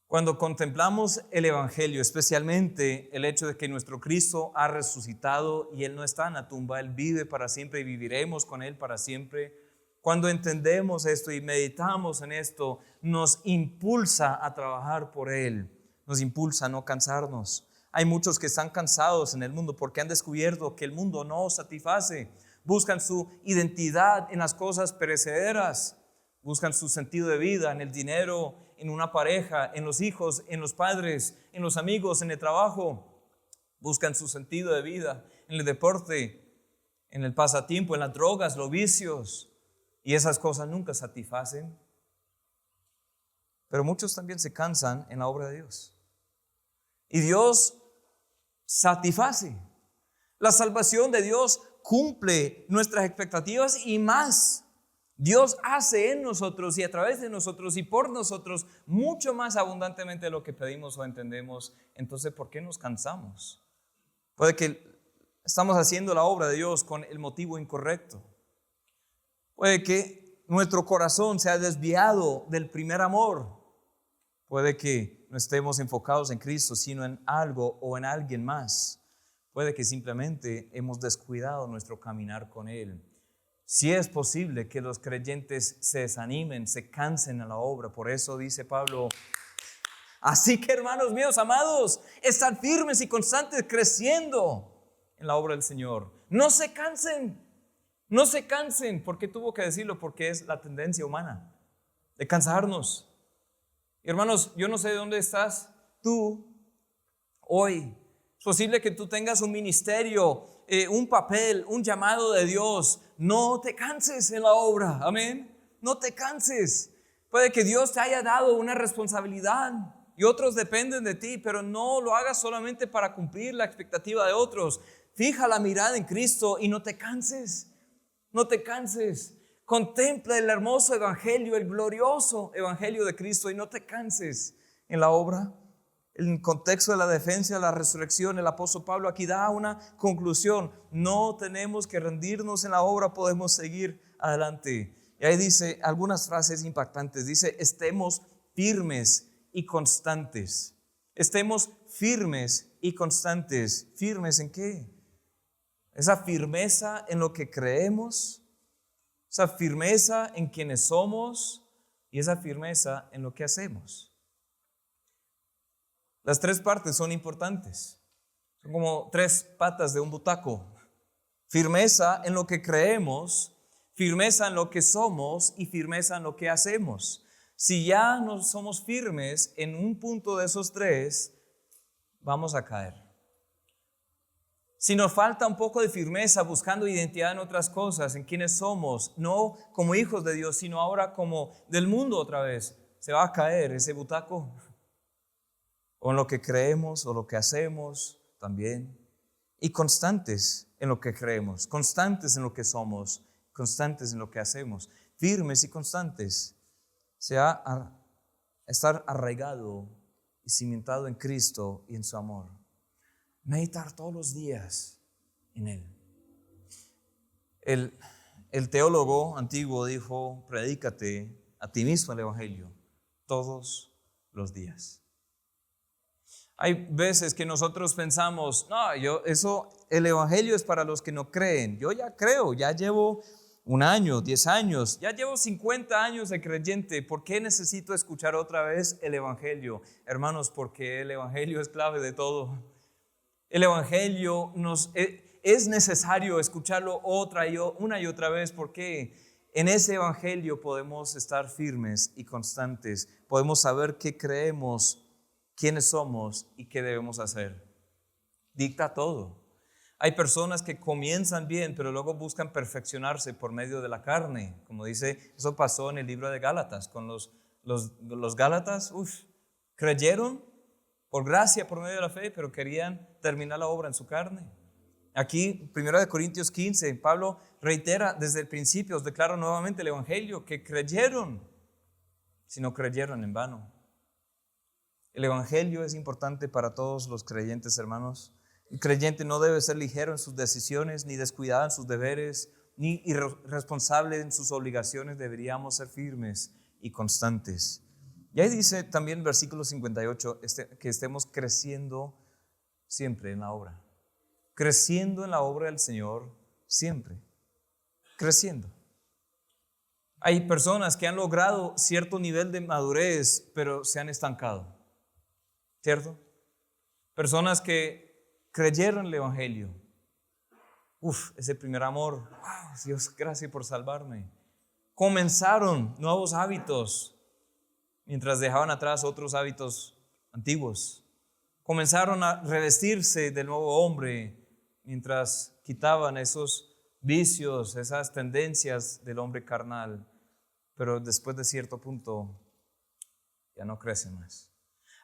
Cuando contemplamos el Evangelio, especialmente el hecho de que nuestro Cristo ha resucitado y Él no está en la tumba, Él vive para siempre y viviremos con Él para siempre. Cuando entendemos esto y meditamos en esto, nos impulsa a trabajar por Él, nos impulsa a no cansarnos. Hay muchos que están cansados en el mundo porque han descubierto que el mundo no satisface. Buscan su identidad en las cosas perecederas, buscan su sentido de vida en el dinero, en una pareja, en los hijos, en los padres, en los amigos, en el trabajo. Buscan su sentido de vida en el deporte, en el pasatiempo, en las drogas, los vicios. Y esas cosas nunca satisfacen. Pero muchos también se cansan en la obra de Dios. Y Dios satisface. La salvación de Dios cumple nuestras expectativas y más. Dios hace en nosotros y a través de nosotros y por nosotros mucho más abundantemente de lo que pedimos o entendemos. Entonces, ¿por qué nos cansamos? Puede que estamos haciendo la obra de Dios con el motivo incorrecto. Puede que nuestro corazón se ha desviado del primer amor. Puede que no estemos enfocados en Cristo, sino en algo o en alguien más. Puede que simplemente hemos descuidado nuestro caminar con Él. Si es posible que los creyentes se desanimen, se cansen a la obra. Por eso dice Pablo, así que hermanos míos amados, estad firmes y constantes creciendo en la obra del Señor. No se cansen, no se cansen. ¿Por qué tuvo que decirlo? Porque es la tendencia humana de cansarnos. Y hermanos, yo no sé de dónde estás tú hoy. Es posible que tú tengas un ministerio, un papel, un llamado de Dios. No te canses en la obra, amén. No te canses. Puede que Dios te haya dado una responsabilidad y otros dependen de ti, pero no lo hagas solamente para cumplir la expectativa de otros. Fija la mirada en Cristo y no te canses. No te canses. Contempla el hermoso evangelio, el glorioso evangelio de Cristo y no te canses en la obra. En el contexto de la defensa de la resurrección, el apóstol Pablo aquí da una conclusión. No tenemos que rendirnos en la obra, podemos seguir adelante. Y ahí dice algunas frases impactantes. Dice, estemos firmes y constantes. Estemos firmes y constantes. ¿Firmes en qué? Esa firmeza en lo que creemos, esa firmeza en quienes somos y esa firmeza en lo que hacemos. Las tres partes son importantes. Son como tres patas de un butaco. Firmeza en lo que creemos, firmeza en lo que somos y firmeza en lo que hacemos. Si ya no somos firmes en un punto de esos tres, vamos a caer. Si nos falta un poco de firmeza buscando identidad en otras cosas, en quienes somos, no como hijos de Dios, sino ahora como del mundo otra vez, se va a caer ese butaco. O en lo que creemos o lo que hacemos también. Y constantes en lo que creemos, constantes en lo que somos, constantes en lo que hacemos. Firmes y constantes. Estar arraigado y cimentado en Cristo y en su amor. Meditar todos los días en Él. El teólogo antiguo dijo, predícate a ti mismo el Evangelio todos los días. Hay veces que nosotros pensamos, no, el Evangelio es para los que no creen. Yo ya creo, ya llevo 1 año, 10 años, ya llevo 50 años de creyente. ¿Por qué necesito escuchar otra vez el Evangelio? Hermanos, porque el Evangelio es clave de todo. El Evangelio es necesario escucharlo una y otra vez, porque en ese Evangelio podemos estar firmes y constantes. Podemos saber qué creemos, quiénes somos y qué debemos hacer. Dicta todo. Hay personas que comienzan bien, pero luego buscan perfeccionarse por medio de la carne. Como dice, eso pasó en el libro de Gálatas. Con los Gálatas, creyeron por gracia, por medio de la fe, pero querían terminar la obra en su carne. Aquí, 1 Corintios 15, Pablo reitera desde el principio, os declaro nuevamente el Evangelio, que creyeron, si no creyeron en vano. El Evangelio es importante para todos los creyentes, hermanos. El creyente no debe ser ligero en sus decisiones, ni descuidado en sus deberes, ni irresponsable en sus obligaciones. Deberíamos ser firmes y constantes. Y ahí dice también en versículo 58 que estemos creciendo siempre en la obra. Creciendo en la obra del Señor siempre. Creciendo. Hay personas que han logrado cierto nivel de madurez, pero se han estancado. ¿Cierto? Personas que creyeron el Evangelio. Ese primer amor. Wow, Dios, gracias por salvarme. Comenzaron nuevos hábitos mientras dejaban atrás otros hábitos antiguos. Comenzaron a revestirse del nuevo hombre mientras quitaban esos vicios, esas tendencias del hombre carnal. Pero después de cierto punto ya no crecen más.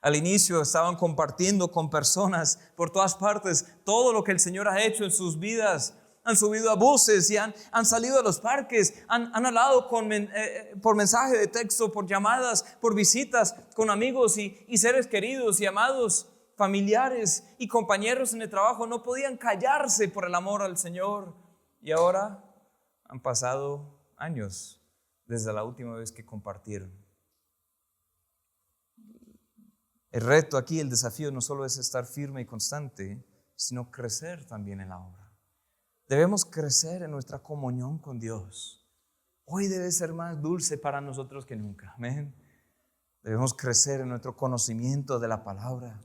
Al inicio estaban compartiendo con personas por todas partes todo lo que el Señor ha hecho en sus vidas. Han subido a buses y han salido a los parques, han hablado por mensaje de texto, por llamadas, por visitas con amigos y seres queridos y amados, familiares y compañeros en el trabajo. No podían callarse por el amor al Señor. Y ahora han pasado años desde la última vez que compartieron. El reto aquí, el desafío no solo es estar firme y constante, sino crecer también en la obra. Debemos crecer en nuestra comunión con Dios. Hoy debe ser más dulce para nosotros que nunca. Amén. Debemos crecer en nuestro conocimiento de la palabra.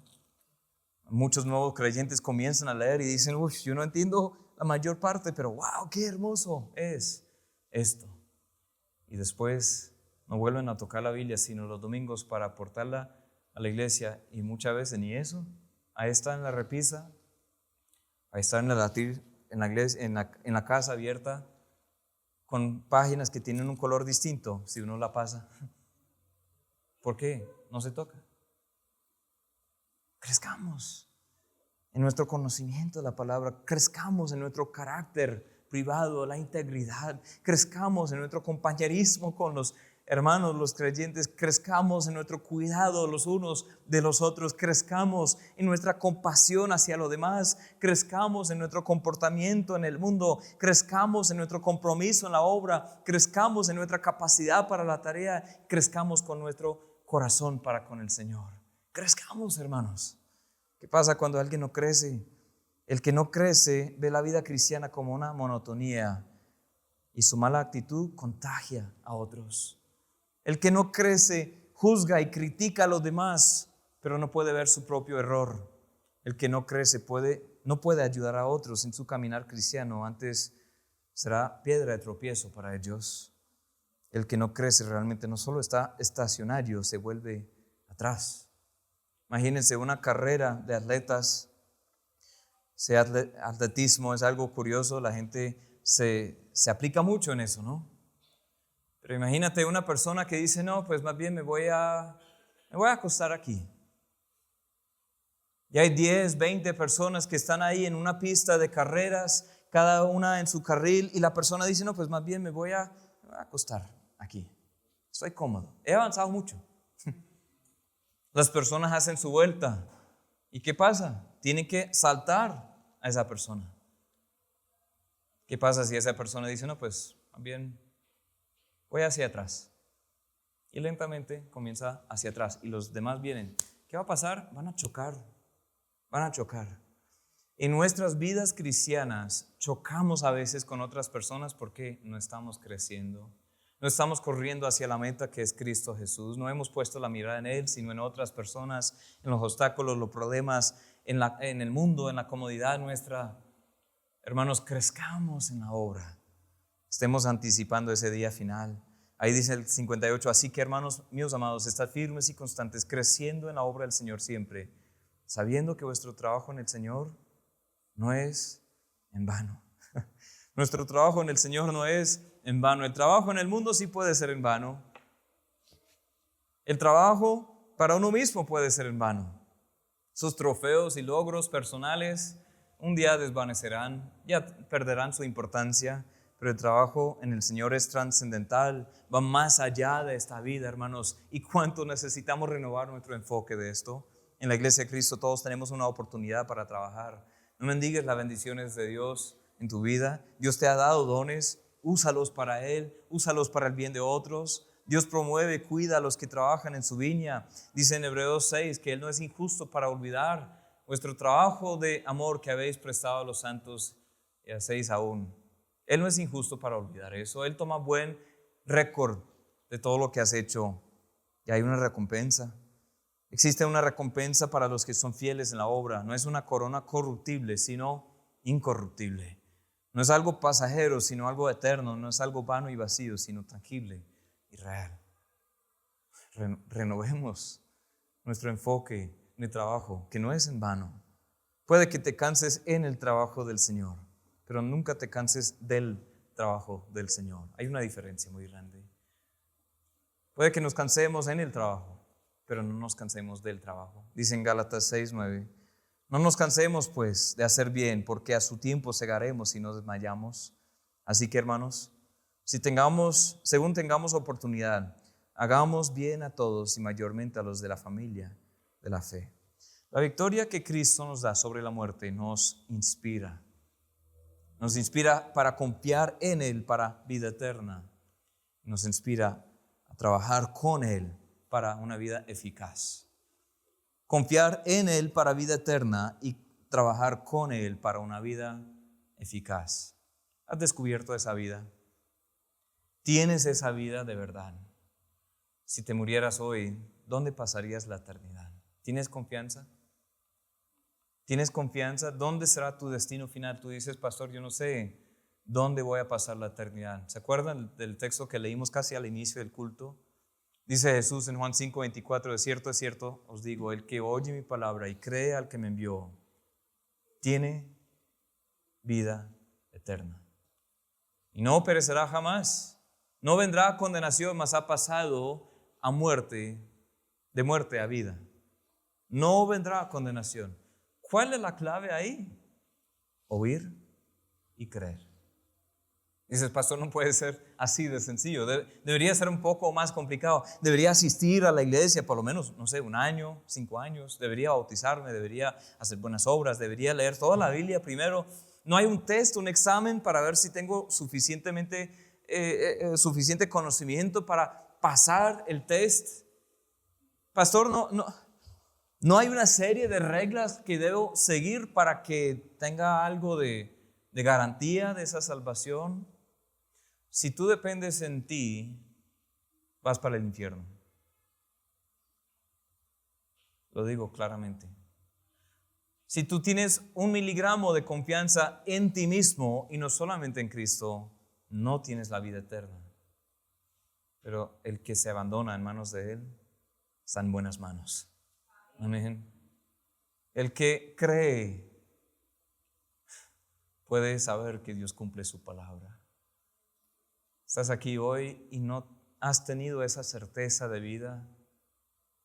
Muchos nuevos creyentes comienzan a leer y dicen, yo no entiendo la mayor parte, pero wow, qué hermoso es esto. Y después no vuelven a tocar la Biblia, sino los domingos para aportarla a la iglesia, y muchas veces ni eso. Ahí está en la repisa, ahí está en la iglesia, en la casa abierta, con páginas que tienen un color distinto si uno la pasa. ¿Por qué? No se toca. Crezcamos en nuestro conocimiento de la palabra, crezcamos en nuestro carácter privado, la integridad, crezcamos en nuestro compañerismo con los hermanos, los creyentes, crezcamos en nuestro cuidado los unos de los otros, crezcamos en nuestra compasión hacia los demás, crezcamos en nuestro comportamiento en el mundo, crezcamos en nuestro compromiso en la obra, crezcamos en nuestra capacidad para la tarea, crezcamos con nuestro corazón para con el Señor. Crezcamos, hermanos. ¿Qué pasa cuando alguien no crece? El que no crece ve la vida cristiana como una monotonía y su mala actitud contagia a otros. El que no crece juzga y critica a los demás, pero no puede ver su propio error. El que no crece no puede ayudar a otros en su caminar cristiano, antes será piedra de tropiezo para ellos. El que no crece realmente no solo está estacionario, se vuelve atrás. Imagínense una carrera de atletas. Ese atletismo es algo curioso, la gente se aplica mucho en eso, ¿no? Pero imagínate una persona que dice, no, pues más bien me voy a acostar aquí. Y hay 10, 20 personas que están ahí en una pista de carreras, cada una en su carril, y la persona dice, no, pues más bien me voy a acostar aquí. Estoy cómodo, he avanzado mucho. Las personas hacen su vuelta. ¿Y qué pasa? Tienen que saltar a esa persona. ¿Qué pasa si esa persona dice, no, pues también voy hacia atrás? Y lentamente comienza hacia atrás y los demás vienen. ¿Qué va a pasar? Van a chocar. En nuestras vidas cristianas chocamos a veces con otras personas porque no estamos creciendo. No estamos corriendo hacia la meta que es Cristo Jesús. No hemos puesto la mirada en Él, sino en otras personas, en los obstáculos, los problemas, en el mundo, en la comodidad nuestra. Hermanos, crezcamos en la obra. Estemos anticipando ese día final. Ahí dice el 58, así que hermanos míos amados, estad firmes y constantes, creciendo en la obra del Señor siempre, sabiendo que vuestro trabajo en el Señor no es en vano. Nuestro trabajo en el Señor no es en vano. El trabajo en el mundo sí puede ser en vano. El trabajo para uno mismo puede ser en vano. Sus trofeos y logros personales un día desvanecerán, ya perderán su importancia, pero el trabajo en el Señor es trascendental, va más allá de esta vida, hermanos. ¿Y cuánto necesitamos renovar nuestro enfoque de esto? En la Iglesia de Cristo todos tenemos una oportunidad para trabajar. No mendigues las bendiciones de Dios en tu vida. Dios te ha dado dones, úsalos para Él, úsalos para el bien de otros. Dios promueve y cuida a los que trabajan en su viña. Dice en Hebreos 6 que Él no es injusto para olvidar vuestro trabajo de amor que habéis prestado a los santos y hacéis aún. Él no es injusto para olvidar eso. Él toma buen récord de todo lo que has hecho y hay una recompensa. Existe una recompensa para los que son fieles en la obra. No es una corona corruptible, sino incorruptible. No es algo pasajero, sino algo eterno. No es algo vano y vacío, sino tangible y real. Renovemos nuestro enfoque en el trabajo, que no es en vano. Puede que te canses en el trabajo del Señor, pero nunca te canses del trabajo del Señor. Hay una diferencia muy grande. Puede que nos cansemos en el trabajo, pero no nos cansemos del trabajo. Dice en Gálatas 6:9, no nos cansemos pues de hacer bien, porque a su tiempo segaremos y no desmayamos. Así que hermanos, según tengamos oportunidad, hagamos bien a todos y mayormente a los de la familia de la fe. La victoria que Cristo nos da sobre la muerte nos inspira. Nos inspira para confiar en Él para vida eterna. Nos inspira a trabajar con Él para una vida eficaz. Confiar en Él para vida eterna y trabajar con Él para una vida eficaz. ¿Has descubierto esa vida? ¿Tienes esa vida de verdad? Si te murieras hoy, ¿dónde pasarías la eternidad? ¿Tienes confianza? ¿Tienes confianza? ¿Dónde será tu destino final? Tú dices, pastor, yo no sé dónde voy a pasar la eternidad. ¿Se acuerdan del texto que leímos casi al inicio del culto? Dice Jesús en Juan 5:24, de cierto, os digo, el que oye mi palabra y cree al que me envió, tiene vida eterna. Y no perecerá jamás. No vendrá a condenación, mas ha pasado a muerte, de muerte a vida. No vendrá a condenación. ¿Cuál es la clave ahí? Oír y creer. Dices, pastor, no puede ser así de sencillo. Debería ser un poco más complicado. Debería asistir a la iglesia por lo menos, no sé, 1 año, 5 años. Debería bautizarme, debería hacer buenas obras, debería leer toda la Biblia primero. No hay un test, un examen para ver si tengo suficiente conocimiento para pasar el test. Pastor, no hay una serie de reglas que debo seguir para que tenga algo de garantía de esa salvación. Si tú dependes en ti, vas para el infierno. Lo digo claramente. Si tú tienes 1 miligramo de confianza en ti mismo y no solamente en Cristo, no tienes la vida eterna. Pero el que se abandona en manos de Él está en buenas manos. Amén. El que cree puede saber que Dios cumple su palabra. Estás aquí hoy y no has tenido esa certeza de vida.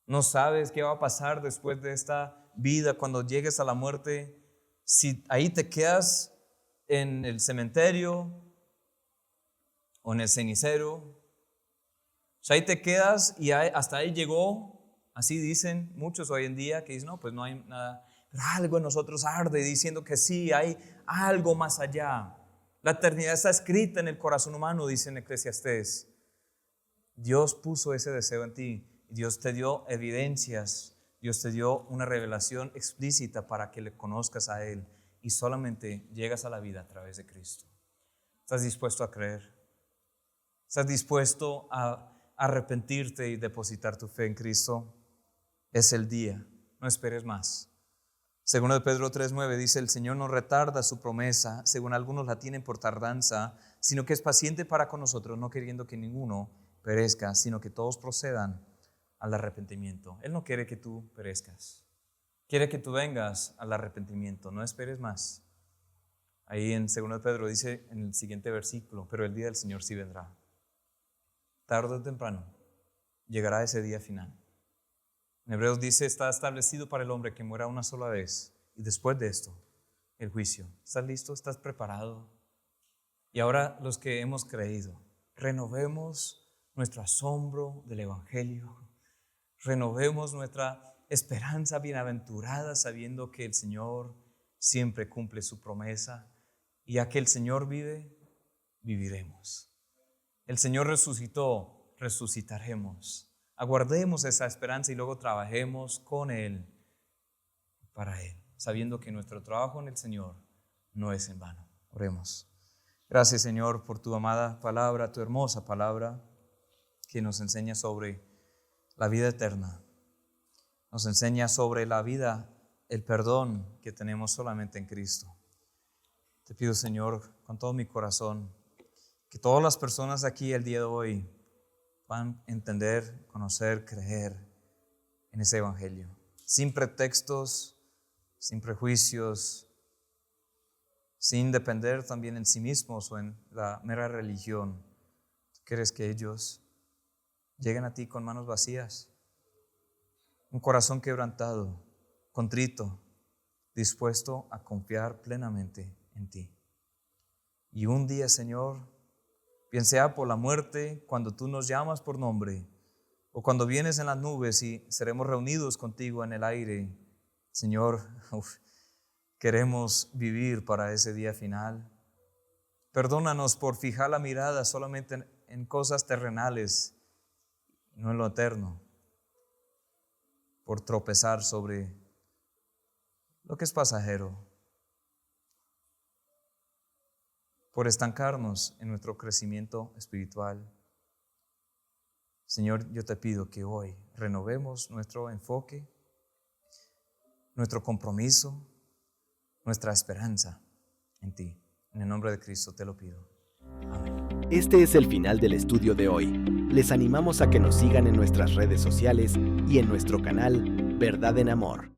No sabes qué va a pasar después de esta vida cuando llegues a la muerte. Si ahí te quedas en el cementerio o en el cenicero. O sea, ahí te quedas y hasta ahí llegó. Así dicen muchos hoy en día que dicen, no, pues no hay nada. Pero algo en nosotros arde diciendo que sí, hay algo más allá. La eternidad está escrita en el corazón humano, dice en Eclesiastés. Dios puso ese deseo en ti. Dios te dio evidencias. Dios te dio una revelación explícita para que le conozcas a Él. Y solamente llegas a la vida a través de Cristo. ¿Estás dispuesto a creer? ¿Estás dispuesto a arrepentirte y depositar tu fe en Cristo? Es el día. No esperes más. Segundo de Pedro 3:9 dice: el Señor no retarda su promesa, según algunos la tienen por tardanza, sino que es paciente para con nosotros, no queriendo que ninguno perezca, sino que todos procedan al arrepentimiento. Él no quiere que tú perezcas. Quiere que tú vengas al arrepentimiento. No esperes más. Ahí en segundo de Pedro dice en el siguiente versículo: pero el día del Señor sí vendrá. Tarde o temprano llegará ese día final. En Hebreos dice: está establecido para el hombre que muera una sola vez, y después de esto, el juicio. ¿Estás listo? ¿Estás preparado? Y ahora los que hemos creído, renovemos nuestro asombro del Evangelio, renovemos nuestra esperanza bienaventurada, sabiendo que el Señor siempre cumple su promesa, y ya que el Señor vive, viviremos. El Señor resucitó, resucitaremos. Aguardemos esa esperanza y luego trabajemos con Él, para Él, sabiendo que nuestro trabajo en el Señor no es en vano. Oremos. Gracias, Señor, por tu amada palabra, tu hermosa palabra, que nos enseña sobre la vida eterna. Nos enseña sobre la vida, el perdón que tenemos solamente en Cristo. Te pido, Señor, con todo mi corazón, que todas las personas aquí el día de hoy van a entender, conocer, creer en ese Evangelio, sin pretextos, sin prejuicios, sin depender también en sí mismos o en la mera religión. Tú quieres que ellos lleguen a ti con manos vacías, un corazón quebrantado, contrito, dispuesto a confiar plenamente en ti. Y un día, Señor, bien sea por la muerte, cuando tú nos llamas por nombre, o cuando vienes en las nubes y seremos reunidos contigo en el aire, Señor, queremos vivir para ese día final. Perdónanos por fijar la mirada solamente en cosas terrenales, no en lo eterno, por tropezar sobre lo que es pasajero, por estancarnos en nuestro crecimiento espiritual. Señor, yo te pido que hoy renovemos nuestro enfoque, nuestro compromiso, nuestra esperanza en ti. En el nombre de Cristo te lo pido. Amén. Este es el final del estudio de hoy. Les animamos a que nos sigan en nuestras redes sociales y en nuestro canal Verdad en Amor.